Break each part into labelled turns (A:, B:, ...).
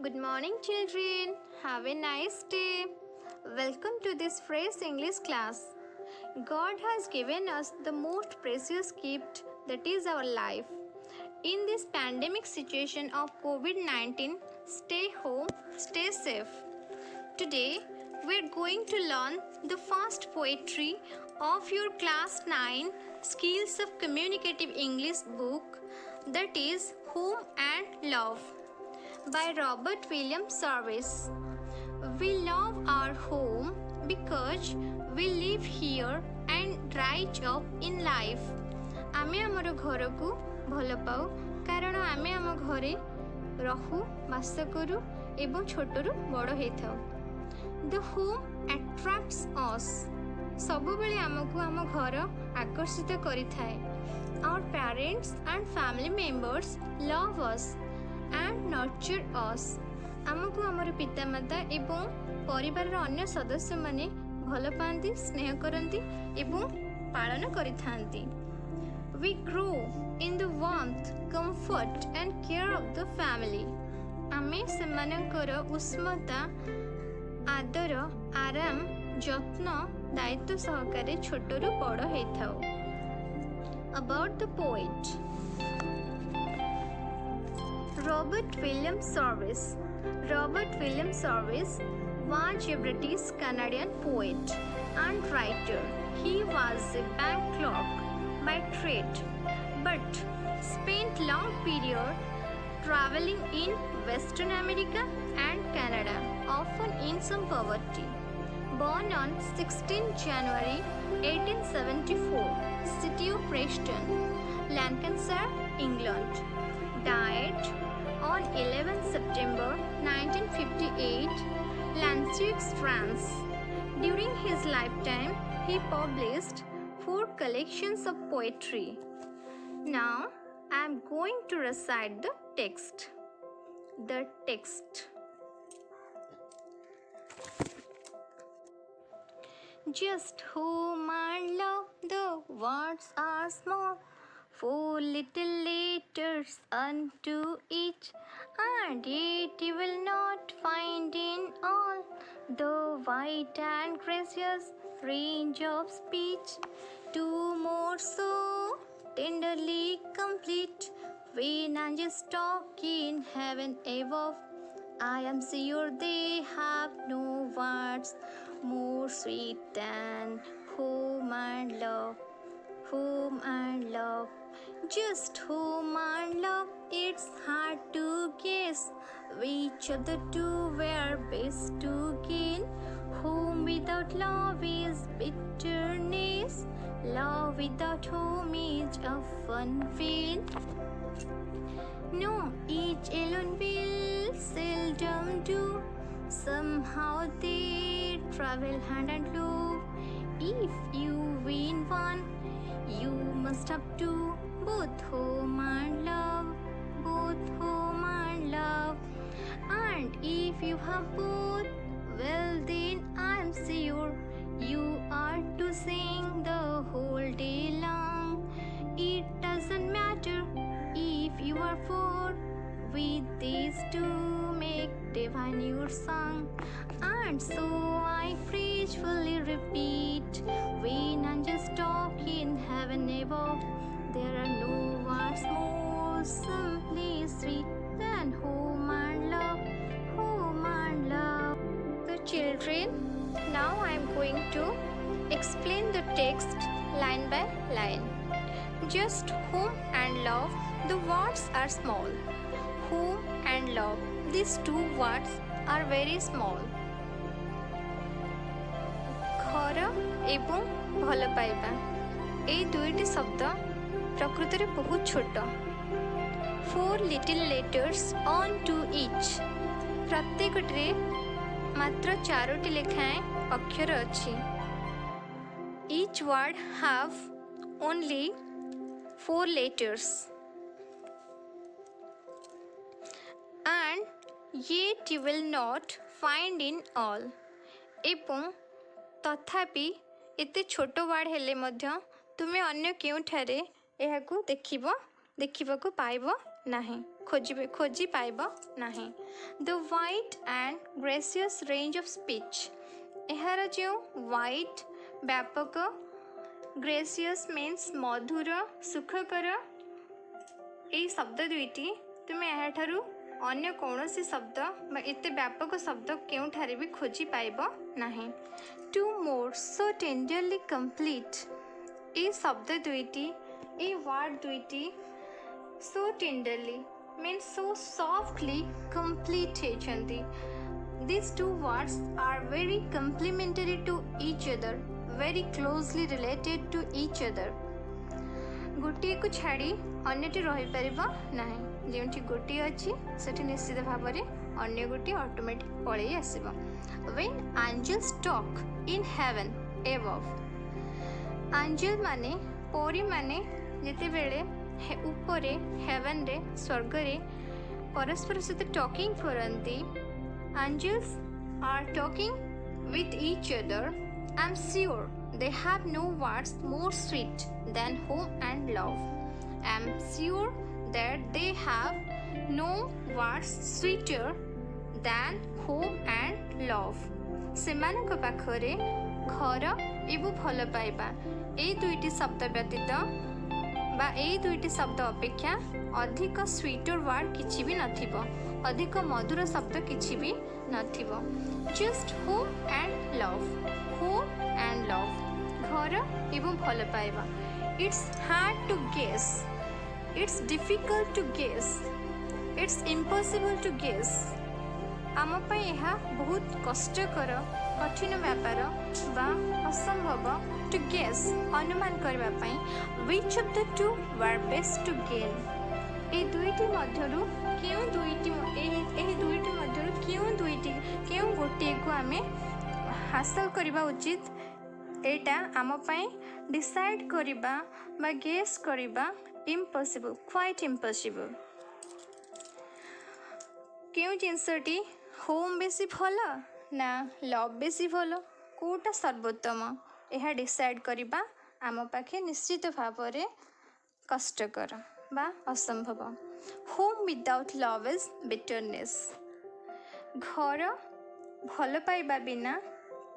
A: Good morning, children. Have a nice day. Welcome to this fresh English class. God has given us the most precious gift, that is our life. In this pandemic situation of COVID 19, stay home, stay safe. Today, we're going to learn the first poetry of your class 9 Skills of Communicative English book, that is Home and Love by Robert William Service. We love our home because we live here and rise up in life. आमे आमर घर को भल पाऊ कारण आमे आम घरे रहू बास करू एवं छोटरू बड़ होता. The home attracts us. सबुबले आमको आम घर आकर्षित करिथाए. Our parents and family members love us and nurture us. आमको आमर पितामाता एवं परिवार अन्य सदस्य माने भल पाती, स्नेह करती एवं पालन करिथांती. We grow in the warmth, comfort and care of the family. आमे सेमानकर उष्मता, आदर, आराम, जत्न, दायित्व सहकारे छोटरू बड़ होइथाउ. About the poet Robert William Service. Robert William Service was a British Canadian poet and writer. He was a bank clerk by trade, but spent long period traveling in Western America and Canada, often in some poverty. Born on 16 January 1874, city of Preston, Lancashire, England. Died on 11 September 1958, Lancashire, France. During his lifetime, he published 4 collections of poetry. Now, I am going to recite the text. The text. Just whom and love, the words are small, 4 little letters unto each, and yet you will not find in all the wide and gracious range of speech. 2 more so tenderly complete, when angels talk in heaven above. I am sure they have no words more sweet than home and love. Home and love. Just home and love, it's hard to guess which of the two were best to gain. Home without love is bitterness, love without home is often vain. No, each alone will seldom do, somehow they travel hand and glove. If you win one, you must have two, both home and love, both home and love. And if you have both, well then I'm sure you are to sing the whole day long. It doesn't matter if you are 4, with these two make divine your song. And so I preachfully repeat, when angels talk in heaven above, there are no words more simply sweet than home and love, home and love. So children, now I am going to explain the text line by line. Just home and love, the words are small. Home and love, these 2 words are very small. घर एवं भल पाइबा ए 2टी शब्द प्रकृति रे बहुत छोट. 4 little letters on to each. प्रत्येकटे मात्र 4टी लेखाएं अक्षर अच्छी. Each word have only 4 letters. And yet you will not find in all. एवं तथापि एते छोट वार्ड हेले मध्य तुमे अन्य केउठारे एहाकू देखिबा को पाइबो नाही. खोजी पाइब नाही। The wide and gracious range of speech यार जो वाइड व्यापक ग्रेसियस मीन्स मधुर सुखकर यही शब्द दुईटी तुम्हें याठारू अन्य कौनसी शब्द एते व्यापक शब्द केउठारे भी खोजी पाइब नाही। Two more so tenderly complete ये शब्द दुईटी ये वर्ड दुईटी so tenderly means so softly complete होती। These two words are very complementary to each other, very closely related to each other. गोटे को छाड़ी अन्यटी रही परिबो नाही। जेउठी गोटे अछि सेठी निश्चित भाव में अन्य गोटे automatic पळेई आसीबो। When angels talk in heaven above, angel माने परी माने जेते बेले ऊपरे हेवन रे स्वर्ग रे परस्पर सहित talking करंती। Angels are talking with each other. I'm sure they have no words more sweet than home and love. I'm sure that they have no words sweeter than home and love. ସେମାନଙ୍କ ପାଖରେ ଘର ଏବଂ ଭଲ ପାଇବା ଏଇ ଦୁଇଟି ଶବ୍ଦ ବ୍ୟତୀତ बा एई दुईटी शब्द अपेक्षा अधिक स्वीटर वर्ड किछि भी नथिबो, अधिक मधुर शब्द किछि भी नथिबो। Just home and love, home and love घर एवं भल पाइबा। It's hard to guess, it's difficult to guess, it's impossible to guess. आम पई यह बहुत कष्टकर कठिन व्यापार बा असंभव टू गेस अनुमान करबा पई which of the two were best to gain. ए दुईटी मध्यरु केउ दुईटी ए दुईटी मध्यरु केउ दुईटी केउ गोटे को आमे हासिल करबा उचित एटा आम पई डिसाइड करबा बा गेस करबा इम्पॉसिबल, क्वाइट इम्पॉसिबल। केउ जिनसटी होम बेसी भल ना लव बेसी भल कोटा सर्वोत्तम यह डिसाइड करबा आम पाखे निश्चित भाव में कष्टकर बा असंभव। Home without love is bitterness, घर भल पाइबा बिना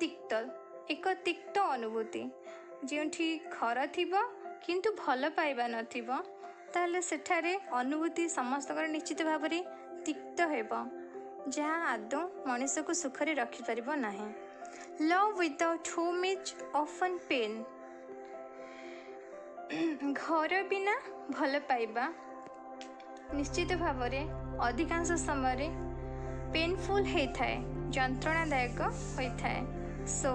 A: तिक्त, एक तिक्त अनुभूति। जोठी घर थिबो किंतु भल पाइबा नथिबो ताहले सेठारे अनुभूति समस्त निश्चित भाव में तिक्त हेबो, जहाँ आदौ मनीष को सुखरे रखिपर नहीं। Love without home is often pain, घर बिना भल पाइबा निश्चित भाव में अधिकांश समय पेनफुल होता है, जंत्रणादायक होता है। So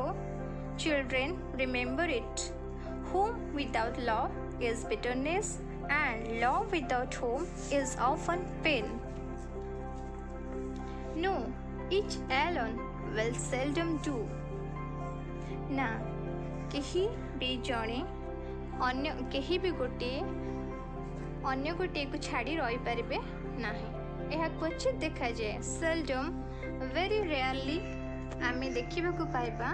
A: children remember it, home without love is bitterness and love without home is often pain. No, each alone will seldom do. ना कहीं भी जड़े अन्य कहीं भी गोटे अन्य गोटे को छाड़ी रही पारे ना। यह क्वचित देखा जाए, सेल्डम वेरी रेयरली आम देखा पाइबा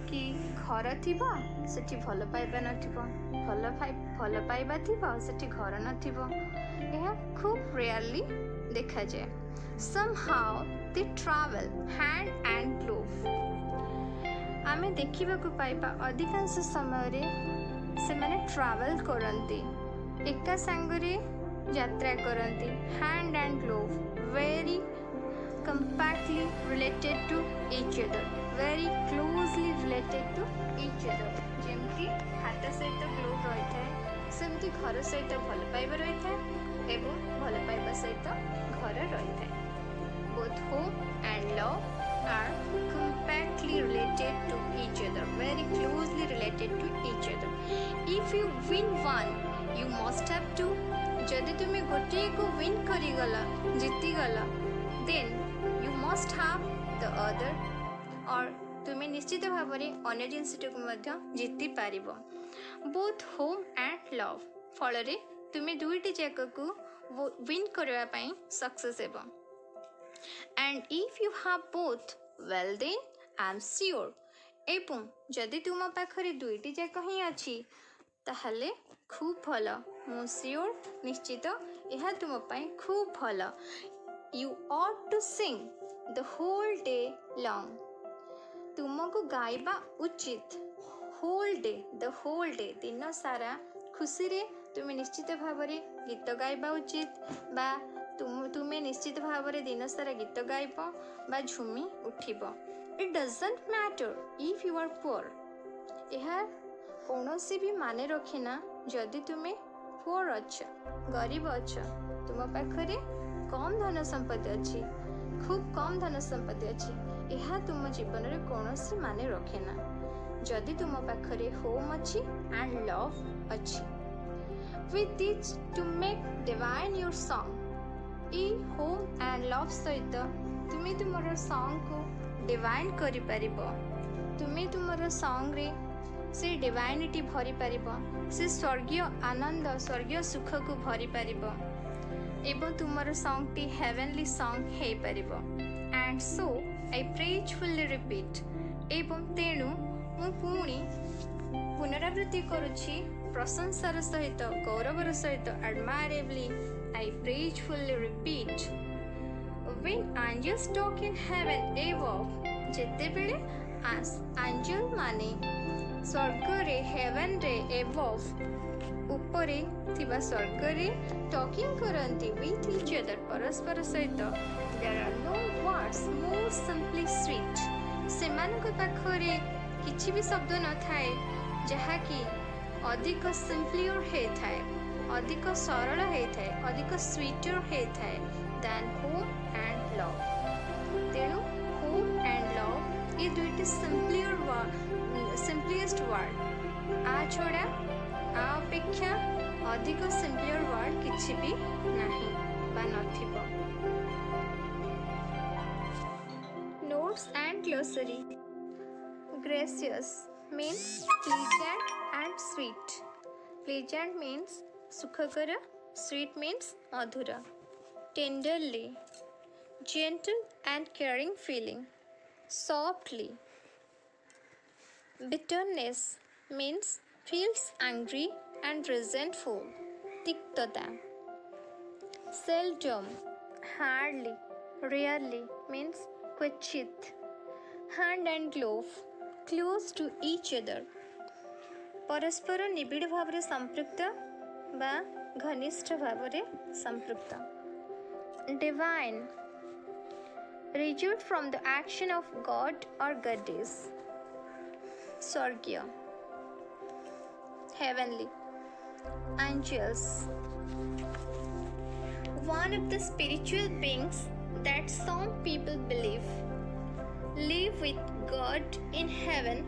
A: कि घर थिबा सेठी भल पाइबा नथिबो, भल पाइबा थिबा सेठी घर नथिबो। यह खूब रेयरली देखा जाए। Somehow they travel hand and glove. आमे देखिबा को पाइबा अधिकांश समय रे से माने ट्रैवल करंती, एका संगरे यात्रा करंती। Hand and glove very compactly related to each other, very closely related to each other. जेमती हाथ सहित ग्लोव रही थाए सेमती घर सहित भल पाइबा रही थाए एवं भल पाइबा सहित घर रही थाए। Both hope and love are compactly related to each other, very closely related to each other. If you win one, you must have to. जदि तुम्हें गोटे को विन करी गला, जीती गला, then you must have the other. और तुम्हें निश्चित भाव में अन्य जिनसटी को मध्य जीती पारिबो। Both home and love फलरे तुम्हें दुईटी जाक को विन करबा पई सक्सेस हेबो। And if you have both, well then I am sure. एवं जदि तुम पाखरे दुईटी जाक ही अच्छी ताहले खूब भल, मु सियोर निश्चित यह तुम खूब भल you ought to sing the whole day long तुमको गाइबा उचित whole day the whole day दिन सारा खुशी रे तुम्हें निश्चित भाव गीत गाइबा उचित बा तुम्हें निश्चित भाव दिन सारा गीत गाइब बा झुमी उठिब it doesn't matter if you are poor यह कौनसी भी माने रखेना जदि तुम्हें पुअर अच्छ गरीब अच्छ तुम पाखरे कम धन संपत्ति अच्छी खूब कम धन संपत्ति अच्छी यह तुम जीवन में कौनसी माने रखेना जदि तुम पाखरे होम अच्छी एंड लव अच्छी with this to make divine your song E home and love सहित तुम्हें तुमर सॉन्ग को डिवाइन करि परिबो तुम्हें तुमर सॉन्ग रे से डिवाइनिटी भरी पारिबो से स्वर्गीय आनंद स्वर्गीय सुख को भरी पारिबो एवं तुमर सॉन्ग टी हेवनली सॉन्ग हे पारिबो and so I praisefully repeat एवं तेणु मु पुणी पुनरावृत्ति करुछि प्रशंसार सहित गौरवर सहित admirably I praisefully repeat when angels talk in heaven above जेते बेले एंजल माने स्वर्ग रे हेवन रे एबव ऊपरे थिबा स्वर्ग रे टॉकिंग करंती विथ ईच अदर परस्पर सहित there are no words more simply sweet सेमानक पाखरे किछि भी शब्द न थाए जहाँकि अधिक सिंपलियर होता है अधिक सरल होता है अधिक स्वीटर होता है दैन होम एंड लव तेणु होम एंड लव ये दुईटी सिंपलीएस्ट वर्ड आ छड़ा आ अपेक्षा अधिक सिंपलियर वर्ड किछि भी नहीं बा नथिबो notes and glossary gracious means pleasant and sweet. Pleasant means sukhakara, sweet means madhura. Tenderly, gentle and caring feeling. Softly. Bitterness means feels angry and resentful. Tiktata. Seldom, hardly, rarely means kvachit. Hand and glove. Close to each other परस्पर निबिड़ भाव संपृक्त बा घनिष्ठ भाव संपृक्त divine result from the action of god और goddess स्वर्गीय heavenly angels one of the spiritual beings that some people believe live with God in heaven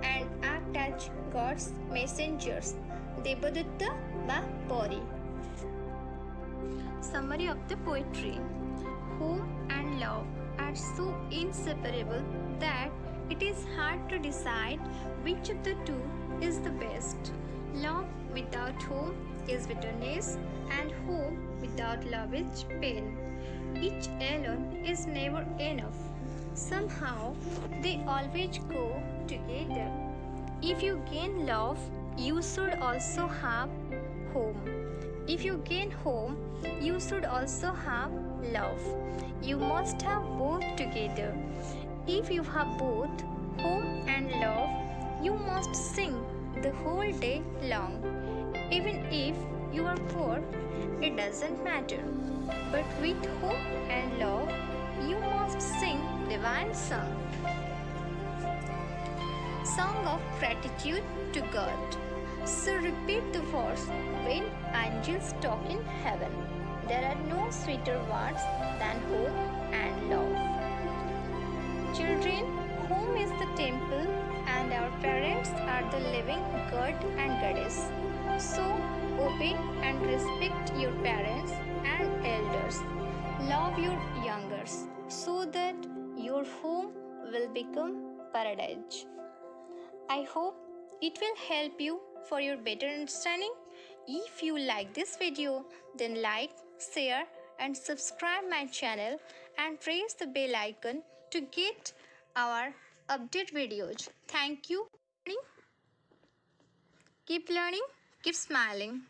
A: and act as God's messengers. Devadatta ba Pari. Summary of the poetry. Home and love are so inseparable that it is hard to decide which of the two is the best. Love without home is bitterness, and home without love is pain. Each alone is never enough. Somehow they always go together. If you gain love, you should also have home. If you gain home, you should also have love. You must have both together. If you have both home and love, you must sing the whole day long. Even if you are poor, it doesn't matter. But with home and love, you must sing divine song. Song of gratitude to God. So repeat the verse when angels talk in heaven. There are no sweeter words than home and love. Children, home is the temple and our parents are the living God and Goddess. So obey and respect your parents and elders. Love your youngers so that your home will become paradise. I hope it will help you for your better understanding. If you like this video, then like, share and subscribe my channel and press the bell icon to get our update videos. Thank you. Keep learning, keep smiling.